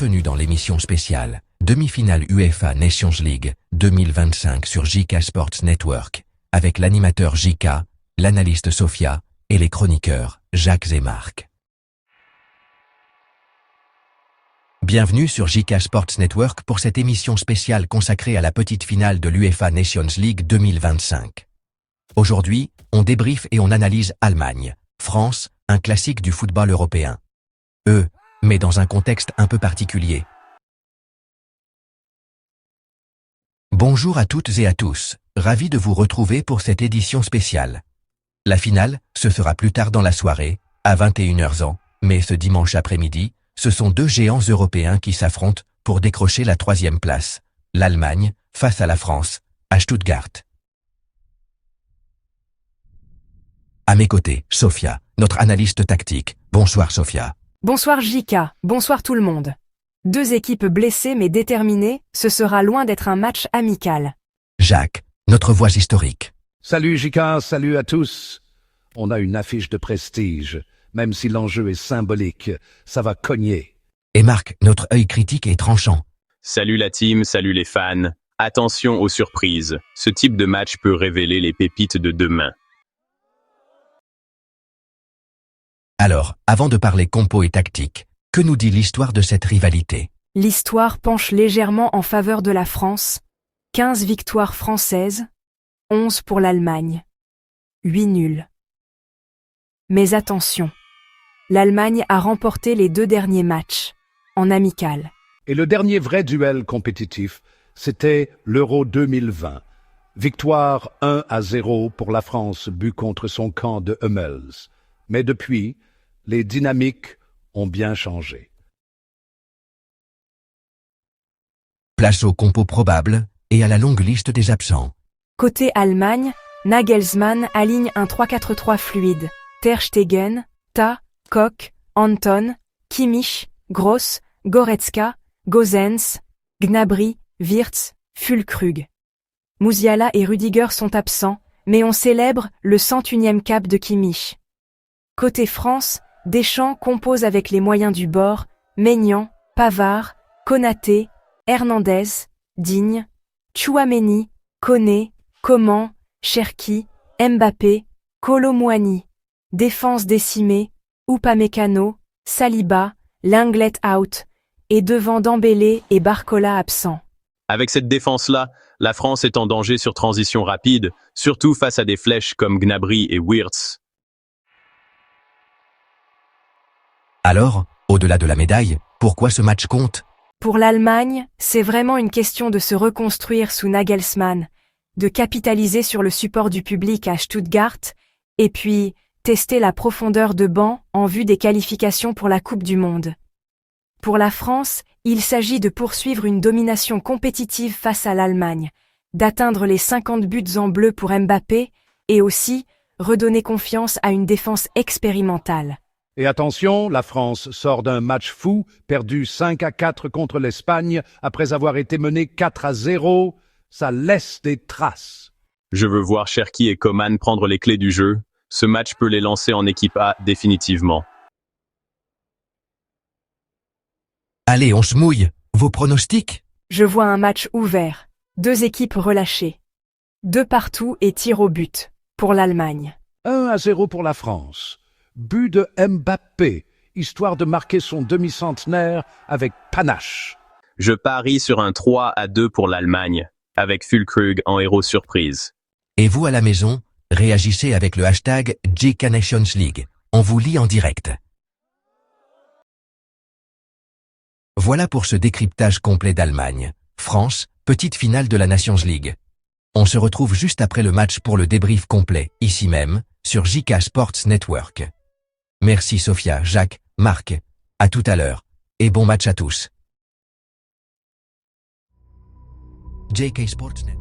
Bienvenue dans l'émission spéciale Demi-finale UEFA Nations League 2025 sur JK Sports Network, avec l'animateur JK, l'analyste Sophia, et les chroniqueurs Jacques et Marc. Bienvenue sur JK Sports Network pour cette émission spéciale consacrée à la petite finale de l'UEFA Nations League 2025. Aujourd'hui, on débriefe et on analyse Allemagne, France, un classique du football européen. Mais dans un contexte un peu particulier. Bonjour à toutes et à tous, ravi de vous retrouver pour cette édition spéciale. La finale, ce sera plus tard dans la soirée, à 21h, mais ce dimanche après-midi, ce sont deux géants européens qui s'affrontent pour décrocher la 3e place, l'Allemagne, face à la France, à Stuttgart. À mes côtés, Sophia, notre analyste tactique. Bonsoir Sophia. Bonsoir JK, bonsoir tout le monde. Deux équipes blessées mais déterminées, ce sera loin d'être un match amical. Jacques, notre voix historique. Salut JK, salut à tous. On a une affiche de prestige, même si l'enjeu est symbolique, ça va cogner. Et Marc, notre œil critique et tranchant. Salut la team, salut les fans. Attention aux surprises, ce type de match peut révéler les pépites de demain. Alors, avant de parler compo et tactique, que nous dit l'histoire de cette rivalité? L'histoire penche légèrement en faveur de la France. 15 victoires françaises, 11 pour l'Allemagne. 8 nuls. Mais attention, l'Allemagne a remporté les 2 derniers matchs, en amical. Et le dernier vrai duel compétitif, c'était l'Euro 2020. Victoire 1-0 pour la France, but contre son camp de Hummels. Mais depuis, les dynamiques ont bien changé. Place au compo probable et à la longue liste des absents. Côté Allemagne, Nagelsmann aligne un 3-4-3 fluide. Ter Stegen, Ta, Koch, Anton, Kimmich, Gross, Goretzka, Gosens, Gnabry, Wirtz, Füllkrug. Musiala et Rudiger sont absents, mais on célèbre le 101e cap de Kimmich. Côté France, Deschamps compose avec les moyens du bord, Maignan, Pavard, Konaté, Hernandez, Digne, Tchouaméni, Koné, Coman, Cherki, Mbappé, Kolo Muani. Défense décimée, Upamecano, Saliba, Lenglet out, et devant Dembélé et Barcola absents. Avec cette défense-là, la France est en danger sur transition rapide, surtout face à des flèches comme Gnabry et Wirtz. Alors, au-delà de la médaille, pourquoi ce match compte? Pour l'Allemagne, c'est vraiment une question de se reconstruire sous Nagelsmann, de capitaliser sur le support du public à Stuttgart, et puis tester la profondeur de banc en vue des qualifications pour la Coupe du Monde. Pour la France, il s'agit de poursuivre une domination compétitive face à l'Allemagne, d'atteindre les 50 buts en bleu pour Mbappé, et aussi redonner confiance à une défense expérimentale. Et attention, la France sort d'un match fou, perdu 5-4 contre l'Espagne, après avoir été menée 4-0. Ça laisse des traces. Je veux voir Cherki et Coman prendre les clés du jeu. Ce match peut les lancer en équipe A définitivement. Allez, on se mouille. Vos pronostics? Je vois un match ouvert, 2 équipes relâchées. 2 partout et tir au but, pour l'Allemagne. 1-0 pour la France. But de Mbappé, histoire de marquer son demi-centenaire avec panache. Je parie sur un 3-2 pour l'Allemagne, avec Füllkrug en héros surprise. Et vous à la maison, réagissez avec le hashtag JK Nations League. On vous lit en direct. Voilà pour ce décryptage complet d'Allemagne. France, petite finale de la Nations League. On se retrouve juste après le match pour le débrief complet, ici même, sur JK Sports Network. Merci Sophia, Jacques, Marc. À tout à l'heure. Et bon match à tous. JK Sports Network.